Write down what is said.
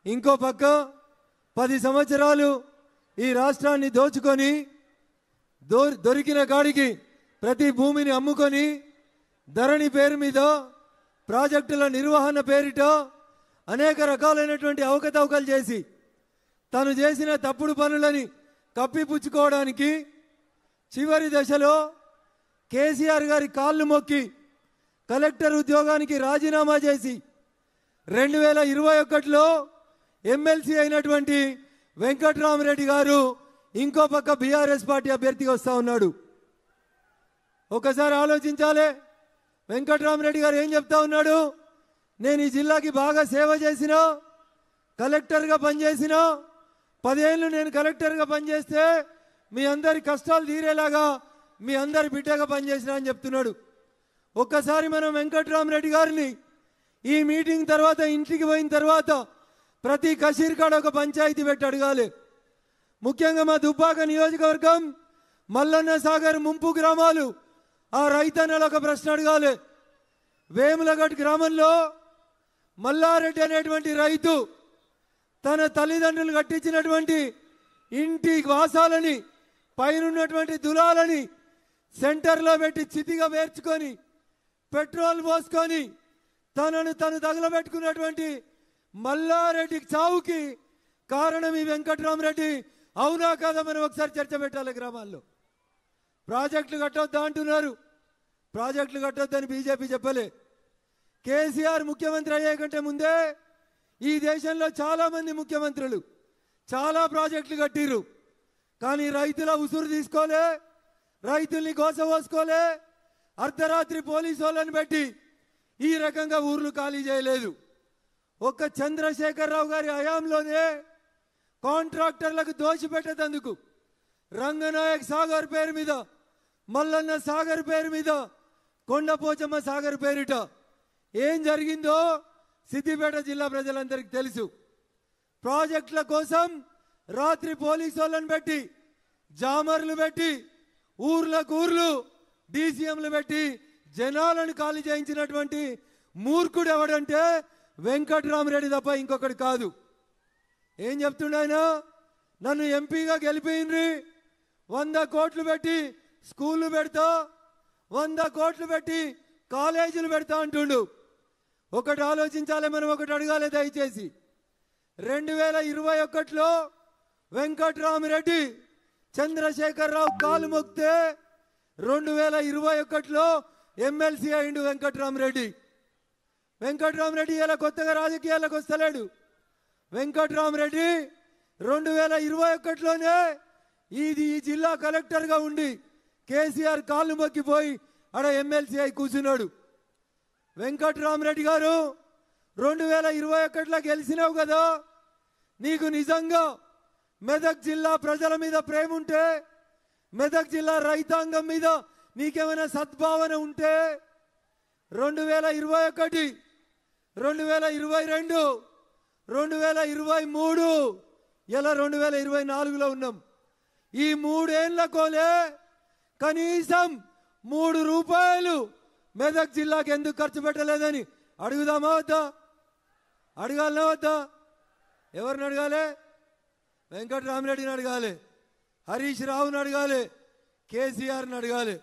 ఇంకో పక్క 10 సంవత్సరాలు ఈ రాష్ట్రాన్ని దోచుకొని దొరికిన కాడికి ప్రతి భూమిని అమ్ముకొని ధరణి పేరు మీద ప్రాజెక్టుల నిర్వహణ పేరిట అనేక రకాలైనటువంటి అవకతవకలు చేసి తను చేసిన తప్పుడు పనులని కప్పిపుచ్చుకోవడానికి చివరి దశలో కేసీఆర్ గారి కాళ్ళు మొక్కి కలెక్టర్ ఉద్యోగానికి రాజీనామా చేసి 2021లో ఎమ్మెల్సీ అయినటువంటి వెంకట్రామరెడ్డి గారు ఇంకో పక్క బీఆర్ఎస్ పార్టీ అభ్యర్థిగా వస్తూ ఉన్నాడు. ఒకసారి ఆలోచించాలి. వెంకట్రామరెడ్డి గారు ఏం చెప్తా ఉన్నాడు? నేను ఈ జిల్లాకి బాగా సేవ చేసిన, కలెక్టర్గా పనిచేసిన, 10 ఏళ్ళు నేను కలెక్టర్గా పనిచేస్తే మీ అందరి కష్టాలు తీరేలాగా మీ అందరి బిడ్డగా పనిచేసిన అని చెప్తున్నాడు. ఒక్కసారి మనం వెంకట్రామరెడ్డి గారిని ఈ మీటింగ్ తర్వాత ఇంటికి పోయిన తర్వాత ప్రతి కషీర్కాడ ఒక పంచాయతీ పెట్టి అడగాలి. ముఖ్యంగా మా దుబ్బాక నియోజకవర్గం మల్లన్న సాగర్ ముంపు గ్రామాలు ఆ రైతన్నలు ఒక ప్రశ్న అడగాలి. వేములగట్ గ్రామంలో మల్లారెడ్డి అనేటువంటి రైతు తన తల్లిదండ్రులు కట్టించినటువంటి ఇంటి వాసాలని పైనున్నటువంటి దులాలని సెంటర్లో పెట్టి చితిగా వేర్చుకొని పెట్రోల్ పోసుకొని తనను తను తగలబెట్టుకున్నటువంటి మల్లారెడ్డి చావుకి కారణం ఈ వెంకట్రామరెడ్డి. అవునా కాదా మనం ఒకసారి చర్చ పెట్టాలి. గ్రామాల్లో ప్రాజెక్టులు కట్టొద్దా అంటున్నారు. ప్రాజెక్టులు కట్టొద్దని బీజేపీ చెప్పలే. కేసీఆర్ ముఖ్యమంత్రి అయ్యే కంటే ముందే ఈ దేశంలో చాలా మంది ముఖ్యమంత్రులు చాలా ప్రాజెక్టులు కట్టిర్రు. కానీ రైతుల ఉసురు తీసుకోలే, రైతుల్ని గోసపోసుకోలే, అర్ధరాత్రి పోలీసు వాళ్ళని పెట్టి ఈ రకంగా ఊర్లు ఖాళీ చేయలేదు. ఒక్క చంద్రశేఖరరావు గారి హయాంలోనే కాంట్రాక్టర్లకు దోచిపెట్టేందుకు రంగనాయక్ సాగర్ పేరు మీద, మల్లన్న సాగర్ పేరు మీద, కొండపోచమ్మ సాగర్ పేరిట ఏం జరిగిందో సిద్దిపేట జిల్లా ప్రజలందరికీ తెలుసు. ప్రాజెక్టుల కోసం రాత్రి పోలీసు వాళ్ళని పెట్టి, జామర్లు పెట్టి, ఊర్లకు ఊర్లు డీసీఎంలు పెట్టి జనాలను ఖాళీ చేయించినటువంటి మూర్ఖుడు ఎవడంటే వెంకట్రామరెడ్డి తప్ప ఇంకొకటి కాదు. ఏం చెప్తుండయన? నన్ను ఎంపీగా గెలిపిండ్రి, 100 కోట్లు పెట్టి స్కూళ్ళు పెడతా, 100 కోట్లు పెట్టి కాలేజీలు పెడతా అంటుండు. ఒకటి ఆలోచించాలి, మనం ఒకటి అడగాలి దయచేసి. 2021లో వెంకట్రామరెడ్డి చంద్రశేఖరరావు కాలు మొక్తే 2021లో ఎమ్మెల్సీ అయిండు వెంకట్రామరెడ్డి. వెంకట్రామరెడ్డి ఇలా కొత్తగా రాజకీయాలకు వస్తలేడు. వెంకట్రామరెడ్డి 2021లోనే ఈ జిల్లా కలెక్టర్గా ఉండి కేసీఆర్ కాళ్ళు మొక్కిపోయి ఆడ ఎమ్మెల్సీ అయి కూర్చున్నాడు. వెంకట్రామరెడ్డి గారు 2021లో గెలిచినావు కదా, నీకు నిజంగా మెదక్ జిల్లా ప్రజల మీద ప్రేమ ఉంటే, మెదక్ జిల్లా రైతాంగం మీద నీకేమైనా సద్భావన ఉంటే 2021, 2022, 2023 ఇలా 2024లో ఉన్నాం. ఈ 3 ఏళ్ల కోలే కనీసం 3 రూపాయలు మెదక్ జిల్లాకి ఎందుకు ఖర్చు పెట్టలేదని అడుగుదామా వద్దా? అడగాలనా వద్దా? ఎవరిని అడగాలి? వెంకట్రామరెడ్డిని అడగాలి, హరీష్ రావుని అడగాలి, కేసీఆర్ని అడగాలి.